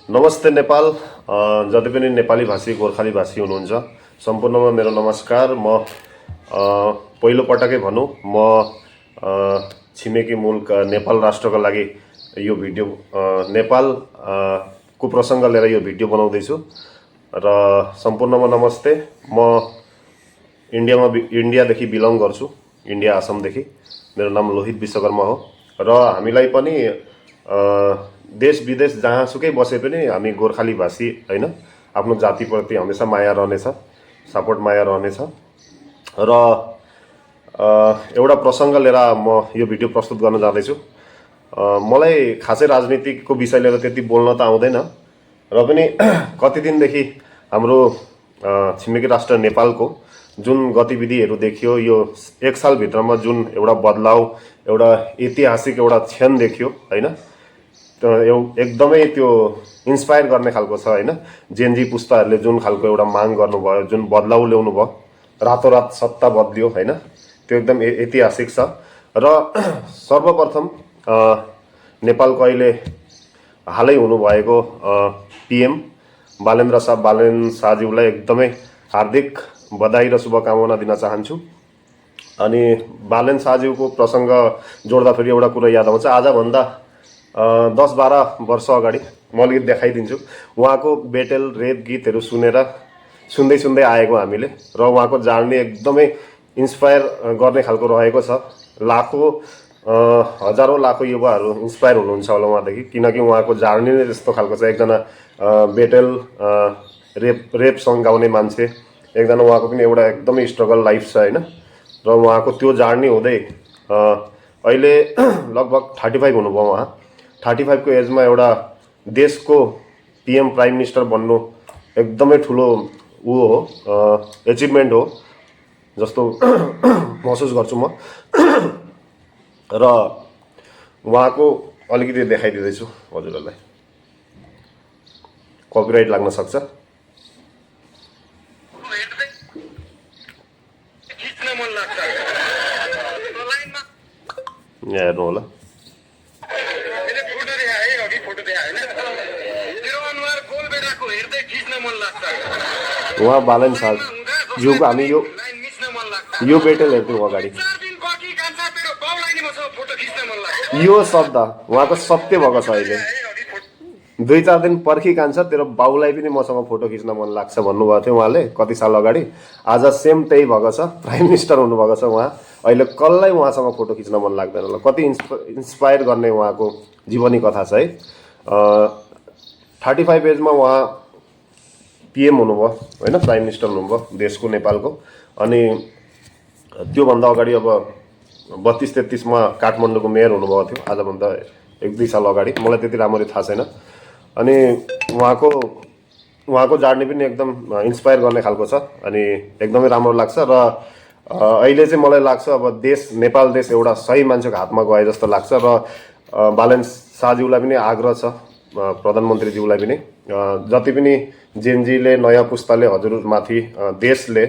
नमस्ते नेपाल। जति पनि नेपाली भाषी गोर्खाली भाषी हुनुहुन्छ सम्पूर्णमा मेरो नमस्कार। म पहिलो पटकै भनौँ म छिमेकी मुल्क नेपाल राष्ट्रका लागि यो भिडियो नेपाल को प्रसङ्ग लिएर यो भिडियो बनाउँदैछु र सम्पूर्णमा नमस्ते। म इन्डियादेखि बिलङ गर्छु, इन्डिया आसामदेखि। मेरो नाम लोहित विश्वकर्मा हो र हामीलाई पनि देश विदेश जहाँसुकै बसे पनि हामी गोर्खाली भाषी होइन, आफ्नो जातिप्रति हमेसा माया रहनेछ, सपोर्ट माया रहनेछ। र एउटा प्रसङ्ग लिएर म यो भिडियो प्रस्तुत गर्न जाँदैछु। मलाई खासै राजनीतिको विषय लिएर त्यति बोल्न त आउँदैन र पनि कति दिनदेखि हाम्रो छिमेकी राष्ट्र नेपालको जुन गतिविधिहरू देखियो, यो एक सालभित्रमा जुन एउटा बदलाव, एउटा ऐतिहासिक एउटा क्षण देखियो होइन, एकदमै त्यो इन्सपायर गर्ने खालको छ होइन। जेनजी पुस्ताहरूले जुन खालको एउटा माग गर्नुभयो, जुन बदलाउ ल्याउनु भयो, रातोरात सत्ता बदलियो होइन, त्यो एकदम ऐतिहासिक छ। र सर्वप्रथम नेपालको अहिले हालै हुनुभएको पिएम बालेन्द्र शाहज्यूलाई एकदमै हार्दिक बधाई र शुभकामना दिन चाहन्छु। अनि बालेन्द्र शाहज्यूको प्रसङ्ग जोड्दाखेरि एउटा कुरा याद आउँछ। आजभन्दा 10-12 वर्ष अगाडि म अलिकति देखाइदिन्छु। उहाँको बेटेल रेप गीतहरू सुन्दै आएको हामीले, र उहाँको जार्नी एकदमै इन्सपायर गर्ने खालको रहेको छ। हजारौँ लाखौँ युवाहरू इन्सपायर हुनुहुन्छ होला उहाँदेखि, किनकि उहाँको जार्नी नै त्यस्तो खालको छ। एकजना बेटेल रेप सङ गाउने मान्छे, एकजना उहाँको पनि एउटा एकदमै स्ट्रगल लाइफ छ होइन। र उहाँको त्यो जार्नी हुँदै अहिले लगभग 35 हुनुभयो उहाँ। 35 को एजमा एउटा देशको पिएम प्राइम मिनिस्टर बन्नु एकदमै ठुलो एचिभमेन्ट हो जस्तो महसुस गर्छु म। र उहाँको अलिकति देखाइदिँदैछु हजुरहरूलाई, कपिराइट लाग्न सक्छ। हेर्नु होला, उहाँ बालेन्द्र शाहज्यूको हामी यो बेटेल हेर्थ्यौँ अगाडि। यो शब्द उहाँको सत्य भएको छ। अहिले 2-4 दिन पर्खी कान्छ, तेरो बाउलाई पनि मसँग फोटो खिच्न मन लाग्छ भन्नुभएको थियो उहाँले कति साल अगाडि। आज सेम त्यही भएको छ, प्राइम मिनिस्टर हुनुभएको छ उहाँ। अहिले कसलाई उहाँसँग फोटो खिच्न मन लाग्दैन होला। कति इन्सपायर गर्ने उहाँको जीवनी कथा छ है। 35 एजमा उहाँ पिएम हुनुभयो होइन, प्राइम मिनिस्टर हुनुभयो देशको नेपालको। अनि त्योभन्दा अगाडि अब 32-33 काठमाडौँको मेयर हुनुभएको थियो, आजभन्दा 1-2 साल अगाडि। मलाई त्यति राम्ररी थाहा छैन। अनि उहाँको जार्नी पनि एकदम इन्सपायर गर्ने खालको छ अनि एकदमै राम्रो लाग्छ। र अहिले चाहिँ मलाई लाग्छ अब नेपाल देश एउटा सही मान्छेको हातमा गए जस्तो लाग्छ। र बालेन्द्र शाहज्यूलाई पनि आग्रह छ, प्रधानमन्त्रीज्यूलाई पनि, जति पनि जेनजीले नयाँ पुस्ताले हजुरमाथि देशले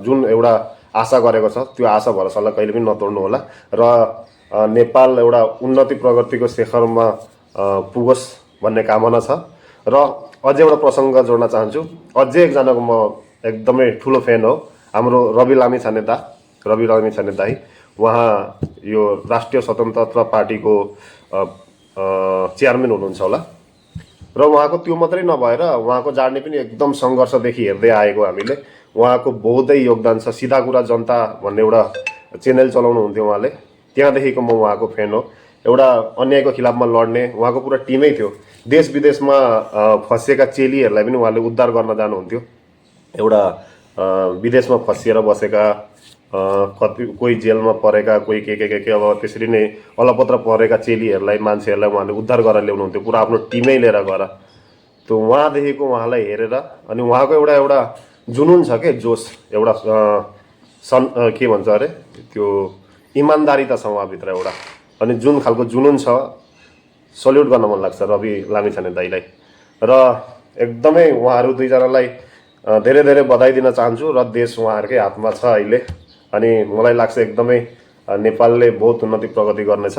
जुन एउटा आशा गरेको छ त्यो आशा भरोसालाई कहिले पनि नतोड्नु होला र नेपाल एउटा उन्नति प्रगतिको शिखरमा पुगोस् भन्ने कामना छ। र अझै एउटा प्रसङ्ग जोड्न चाहन्छु। अझै एकजनाको म एकदमै ठुलो फ्यान हो, हाम्रो रवि लामिछाने दाई। उहाँ यो राष्ट्रिय स्वतन्त्र पार्टीको चेयरम्यान हुनुहुन्छ होला। र उहाँको त्यो मात्रै नभएर उहाँको जार्नी पनि एकदम सङ्घर्षदेखि हेर्दै आएको हामीले। उहाँको बहुतै योगदान छ। सिधा कुरा जनता भन्ने एउटा च्यानल चलाउनुहुन्थ्यो उहाँले, त्यहाँदेखिको म उहाँको फ्यान हो। एउटा अन्यायको खिलाफमा लड्ने उहाँको पुरा टिमै थियो। देश विदेशमा फँसेका चेलीहरूलाई पनि उहाँले उद्धार गर्न जानुहुन्थ्यो। एउटा विदेशमा फँसिएर बसेका कोही जेलमा परेका, कोही के अब त्यसरी नै अलपत्र परेका चेलीहरूलाई, मान्छेहरूलाई उहाँले उद्धार गरेर ल्याउनुहुन्थ्यो, पुरा आफ्नो टिमै लिएर गएर। त्यो उहाँदेखिको उहाँलाई हेरेर अनि उहाँको एउटा जुनुन छ के, जोस, एउटा के भन्छ अरे, त्यो इमान्दारिता छ उहाँभित्र एउटा। अनि जुन खालको जुनुन छ, सल्युट गर्न मन लाग्छ रवि लामिछाने दाईलाई। र एकदमै उहाँहरू दुईजनालाई धेरै धेरै बधाई दिन चाहन्छु। र देश उहाँहरूकै हातमा छ अहिले। अनि मलाई लाग्छ एकदमै नेपालले बहुत उन्नति प्रगति गर्नेछ।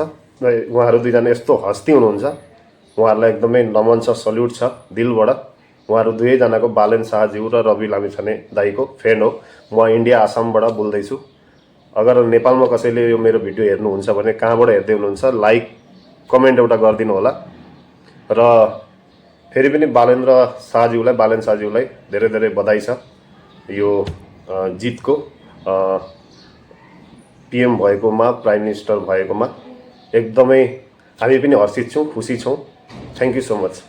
उहाँहरू दुईजना यस्तो हस्ती हुनुहुन्छ उहाँहरूलाई एकदमै नमन छ, सल्युट छ दिलबाट। उहाँहरू दुवैजनाको बालेन शाहज्यू र रवि लामिछाने दाईको फ्यान हो। म इन्डिया आसामबाट बोल्दैछु। अगर नेपालमा कसैले यो मेरो भिडियो हेर्नुहुन्छ भने कहाँबाट हेर्दै हुनुहुन्छ लाइक कमेन्ट एउटा गरिदिनु होला। र फेरि पनि बालेन शाहज्यूलाई धेरै धेरै बधाई छ यो जितको, पिएम भएकोमा, प्राइम मिनिस्टर भएकोमा। एकदमै हामी पनि हर्षित छौँ, खुसी छौँ। Thank you so much.